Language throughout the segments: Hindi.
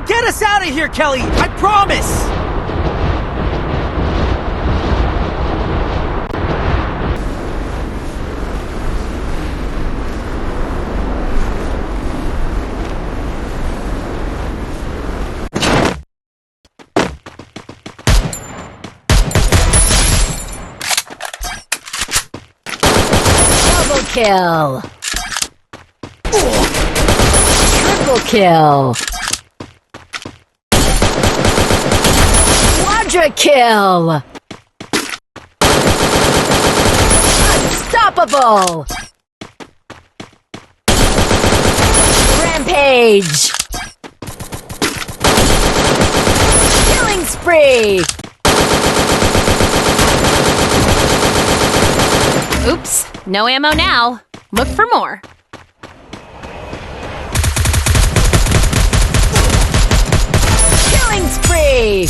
Get us out of here, Kelly! I promise! Double kill! Triple kill! Quadra kill! Unstoppable! Rampage! Killing spree! Oops, no ammo now. Look for more. Killing spree!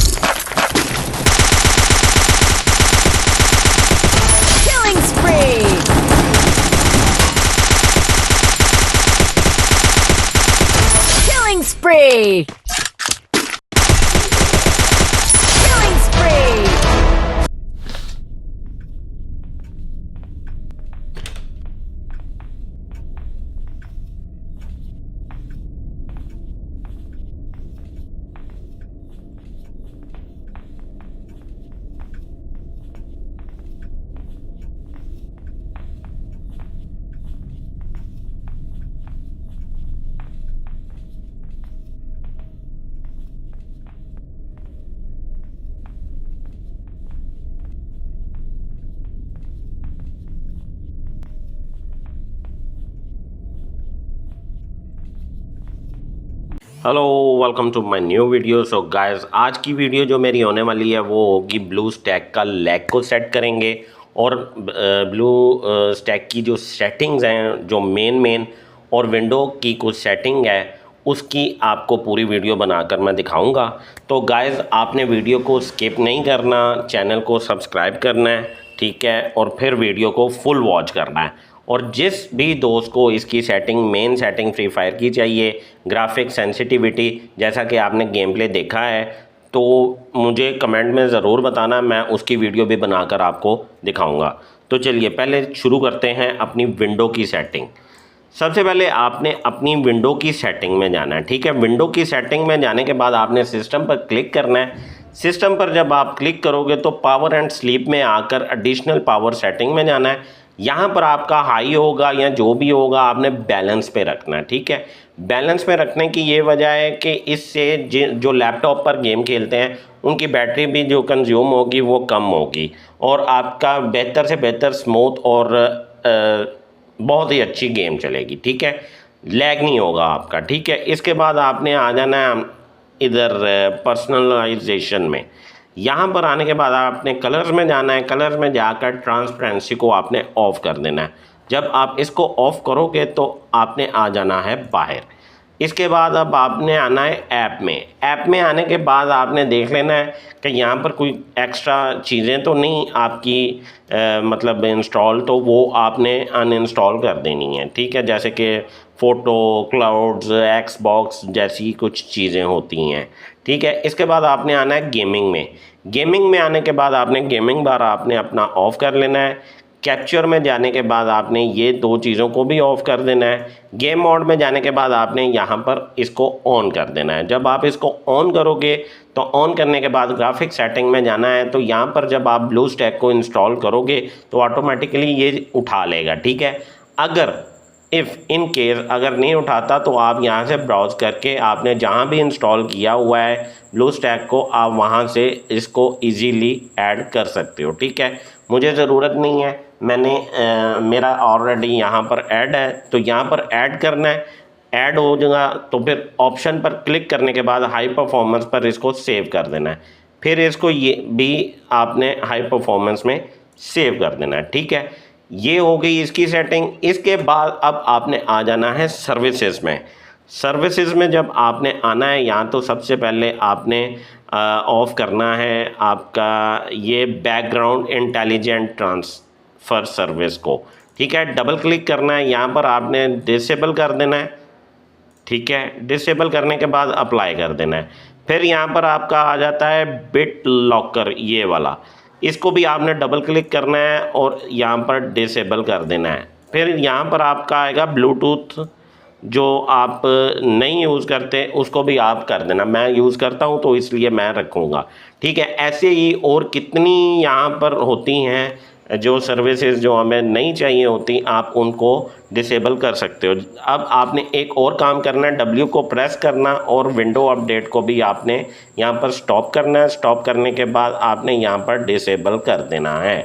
Killing spree! Killing spree! Killing spree! Hello welcome to my new video. So guys, आज की वीडियो जो मेरी होने वाली है वो होगी ब्लू स्टैक का लैग को सेट करेंगे और ब्लू स्टैक की जो सेटिंग्स हैं, जो मेन और विंडो की कुछ सेटिंग है, उसकी आपको पूरी वीडियो बनाकर मैं दिखाऊंगा। तो गाइस, आपने वीडियो को स्किप नहीं करना, चैनल को सब्सक्राइब करना है, ठीक है, और फिर वीडियो को फुल वॉच करना है। और जिस भी दोस्त को इसकी मेन सेटिंग फ्री फायर की चाहिए, ग्राफिक सेंसिटिविटी, जैसा कि आपने गेम प्ले देखा है, तो मुझे कमेंट में ज़रूर बताना, मैं उसकी वीडियो भी बनाकर आपको दिखाऊंगा। तो चलिए पहले शुरू करते हैं अपनी विंडो की सेटिंग। सबसे पहले आपने अपनी विंडो की सेटिंग में जाना है, ठीक है। विंडो की सेटिंग में जाने के बाद आपने सिस्टम पर क्लिक करना है। सिस्टम पर जब आप क्लिक करोगे तो पावर एंड स्लीप में आकर एडिशनल पावर सेटिंग में जाना है। यहाँ पर आपका हाई होगा या जो भी होगा, आपने बैलेंस पे रखना है, ठीक है। बैलेंस पे रखने की ये वजह है कि इससे जो लैपटॉप पर गेम खेलते हैं उनकी बैटरी भी जो कंज्यूम होगी वो कम होगी और आपका बेहतर से बेहतर स्मूथ और बहुत ही अच्छी गेम चलेगी, ठीक है। लैग नहीं होगा आपका, ठीक है। इसके बाद आपने आ जाना है इधर पर्सनलाइजेशन में। यहाँ पर आने के बाद आपने कलर्स में जाना है। कलर्स में जाकर ट्रांसपेरेंसी को आपने ऑफ़ कर देना है। जब आप इसको ऑफ़ करोगे तो आपने आ जाना है बाहर। इसके बाद अब आपने आना है ऐप में। ऐप में आने के बाद आपने देख लेना है कि यहाँ पर कोई एक्स्ट्रा चीज़ें तो नहीं आपकी मतलब इंस्टॉल, तो वो आपने अनइंस्टॉल कर देनी है, ठीक है। जैसे कि फ़ोटो, क्लाउड्स, एक्सबॉक्स जैसी कुछ चीज़ें होती हैं, ठीक है। इसके बाद आपने आना है गेमिंग में। गेमिंग में आने के बाद आपने गेमिंग बार आपने अपना ऑफ़ कर लेना है। कैप्चर में जाने के बाद आपने ये दो चीज़ों को भी ऑफ़ कर देना है। गेम मोड में जाने के बाद आपने यहाँ पर इसको ऑन कर देना है। जब आप इसको ऑन करोगे तो ऑन करने के बाद ग्राफिक सेटिंग में जाना है। तो यहाँ पर जब आप ब्लू स्टैक को इंस्टॉल करोगे तो ऑटोमेटिकली ये उठा लेगा, ठीक है। अगर इन केस अगर नहीं उठाता तो आप यहाँ से ब्राउज़ करके आपने जहाँ भी इंस्टॉल किया हुआ है ब्लू स्टैक को, आप वहाँ से इसको इजीली ऐड कर सकते हो, ठीक है। मुझे ज़रूरत नहीं है, मैंने मेरा ऑलरेडी यहाँ पर ऐड है, तो यहाँ पर ऐड करना है। ऐड हो जाएगा तो फिर ऑप्शन पर क्लिक करने के बाद हाई परफॉर्मेंस पर इसको सेव कर देना है। फिर इसको ये भी आपने हाई परफॉर्मेंस में सेव कर देना है, ठीक है। ये हो गई इसकी सेटिंग। इसके बाद अब आपने आ जाना है सर्विसेज में। सर्विसेज में जब आपने आना है, यहाँ तो सबसे पहले आपने ऑफ़ करना है आपका ये बैकग्राउंड इंटेलिजेंट ट्रांसफ़र सर्विस को, ठीक है। डबल क्लिक करना है, यहाँ पर आपने डिसेबल कर देना है। ठीक है, डिसेबल करने के बाद अप्लाई कर देना है। फिर यहाँ पर आपका आ जाता है बिट लॉकर, ये वाला, इसको भी आपने डबल क्लिक करना है और यहाँ पर डिसेबल कर देना है। फिर यहाँ पर आपका आएगा ब्लूटूथ, जो आप नहीं यूज़ करते उसको भी आप कर देना। मैं यूज़ करता हूँ तो इसलिए मैं रखूँगा, ठीक है। ऐसे ही और कितनी यहाँ पर होती हैं जो सर्विसेज जो हमें नहीं चाहिए होती, आप उनको डिसेबल कर सकते हो। अब आपने एक और काम करना है, W को प्रेस करना और विंडो अपडेट को भी आपने यहाँ पर स्टॉप करना है। स्टॉप करने के बाद आपने यहाँ पर डिसेबल कर देना है।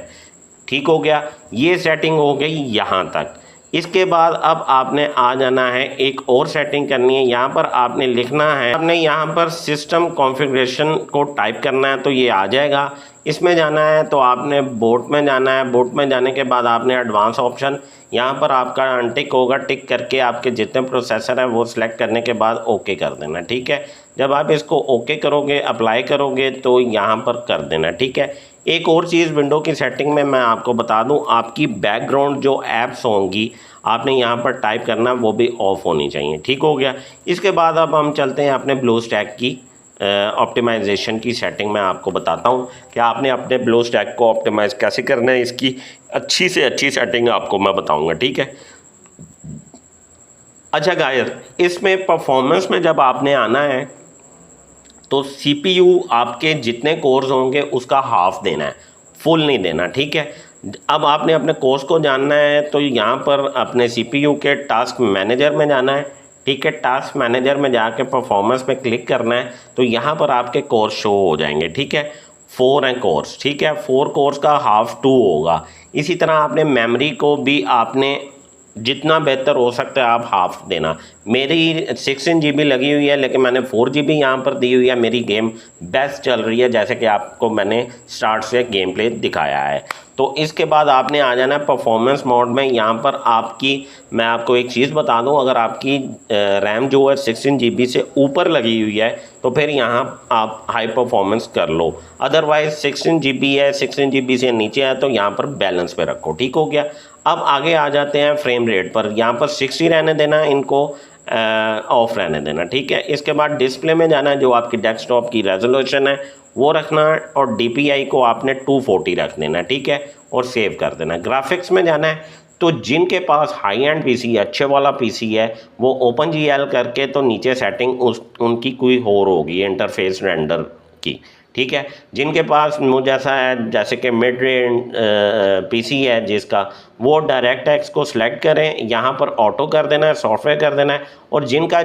ठीक हो गया, ये सेटिंग हो गई यहाँ तक। इसके बाद अब आपने आ जाना है, एक और सेटिंग करनी है। यहाँ पर आपने लिखना है, आपने यहाँ पर सिस्टम कॉन्फ़िगरेशन को टाइप करना है तो ये आ जाएगा। इसमें जाना है तो आपने बोट में जाना है। बोट में जाने के बाद आपने एडवांस ऑप्शन, यहाँ पर आपका अनटिक होगा, टिक करके आपके जितने प्रोसेसर हैं वो सिलेक्ट करने के बाद ओके कर देना, ठीक है। जब आप इसको ओके करोगे, अप्लाई करोगे तो यहाँ पर कर देना, ठीक है। एक और चीज़ विंडो की सेटिंग में मैं आपको बता दूं, आपकी बैकग्राउंड जो ऐप्स होंगी आपने यहाँ पर टाइप करना, वो भी ऑफ होनी चाहिए। ठीक हो गया। इसके बाद अब हम चलते हैं अपने ब्लूस्टैक की ऑप्टिमाइजेशन की सेटिंग में आपको बताता हूँ कि आपने अपने ब्लूस्टैक को ऑप्टिमाइज़ कैसे करना है। इसकी अच्छी से अच्छी सेटिंग आपको मैं बताऊँगा, ठीक है। अच्छा गाइस, इसमें परफॉर्मेंस में जब आपने आना है तो CPU आपके जितने कोर्स होंगे उसका हाफ देना है, फुल नहीं देना, ठीक है। अब आपने अपने कोर्स को जानना है तो यहाँ पर अपने CPU के टास्क मैनेजर में जाना है, ठीक है। टास्क मैनेजर में जाके परफॉर्मेंस पे क्लिक करना है तो यहाँ पर आपके कोर्स शो हो जाएंगे, ठीक है। 4 हैं कोर्स, ठीक है। 4 कोर्स का हाफ 2 होगा। इसी तरह आपने मेमोरी को भी आपने जितना बेहतर हो सकता है आप हाफ देना। मेरी 16 GB लगी हुई है लेकिन मैंने 4 GB यहाँ पर दी हुई है। मेरी गेम बेस्ट चल रही है, जैसे कि आपको मैंने स्टार्ट से गेम प्ले दिखाया है। तो इसके बाद आपने आ जाना है परफॉर्मेंस मोड में। यहाँ पर आपकी, मैं आपको एक चीज़ बता दूँ, अगर आपकी रैम जो है 16 GB से ऊपर लगी हुई है तो फिर यहाँ आप हाई परफॉर्मेंस कर लो। अदरवाइज 16 GB है, 16 GB से नीचे है तो यहाँ पर बैलेंस पे रखो। ठीक हो गया। अब आगे आ जाते हैं फ्रेम रेट पर। यहाँ पर 60 रहने देना, इनको ऑफ रहने देना, ठीक है। इसके बाद डिस्प्ले में जाना है, जो आपकी डेस्कटॉप की रेजोल्यूशन है वो रखना है और DPI को आपने 240 रख देना, ठीक है, और सेव कर देना। ग्राफिक्स में जाना है तो जिनके पास हाई एंड पीसी है, अच्छे वाला पीसी है, वो OpenGL करके तो नीचे सेटिंग उनकी कोई और होगी इंटरफेस रेंडर की, ठीक है। जिनके पास मुझे ऐसा है जैसे कि मिड रेंज पीसी है जिसका, वो डायरेक्ट एक्स को सिलेक्ट करें, यहाँ पर ऑटो कर देना है, सॉफ्टवेयर कर देना है। और जिनका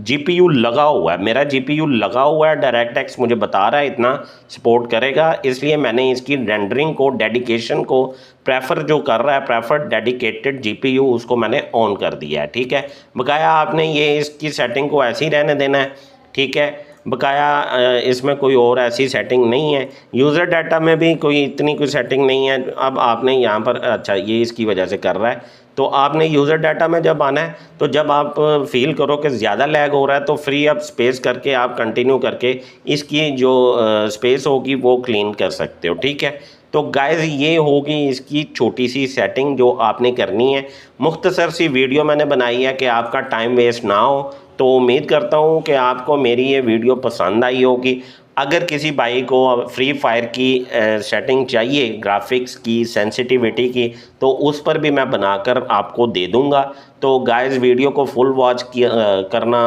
GPU लगा हुआ है, मेरा GPU लगा हुआ है, डायरेक्ट एक्स मुझे बता रहा है इतना सपोर्ट करेगा, इसलिए मैंने इसकी रेंडरिंग को, डेडिकेशन को प्रेफर जो कर रहा है, प्रेफर डेडिकेटेड GPU, उसको मैंने ऑन कर दिया है, ठीक है। बकाया आपने ये इसकी सेटिंग को ऐसे ही रहने देना है, ठीक है। बकाया इसमें कोई और ऐसी सेटिंग नहीं है। यूज़र डाटा में भी कोई इतनी कोई सेटिंग नहीं है। अब आपने यहाँ पर, अच्छा ये इसकी वजह से कर रहा है, तो आपने यूज़र डाटा में जब आना है तो जब आप फील करो कि ज़्यादा लैग हो रहा है तो फ्री अप स्पेस करके आप कंटिन्यू करके इसकी जो स्पेस होगी वो क्लीन कर सकते हो, ठीक है। तो गाइस ये होगी इसकी छोटी सी सेटिंग जो आपने करनी है। मुख्तसर सी वीडियो मैंने बनाई है कि आपका टाइम वेस्ट ना हो। तो उम्मीद करता हूँ कि आपको मेरी ये वीडियो पसंद आई होगी। अगर किसी भाई को फ्री फायर की सेटिंग चाहिए, ग्राफिक्स की, सेंसिटिविटी की, तो उस पर भी मैं बनाकर आपको दे दूँगा। तो गाइस वीडियो को फुल वॉच करना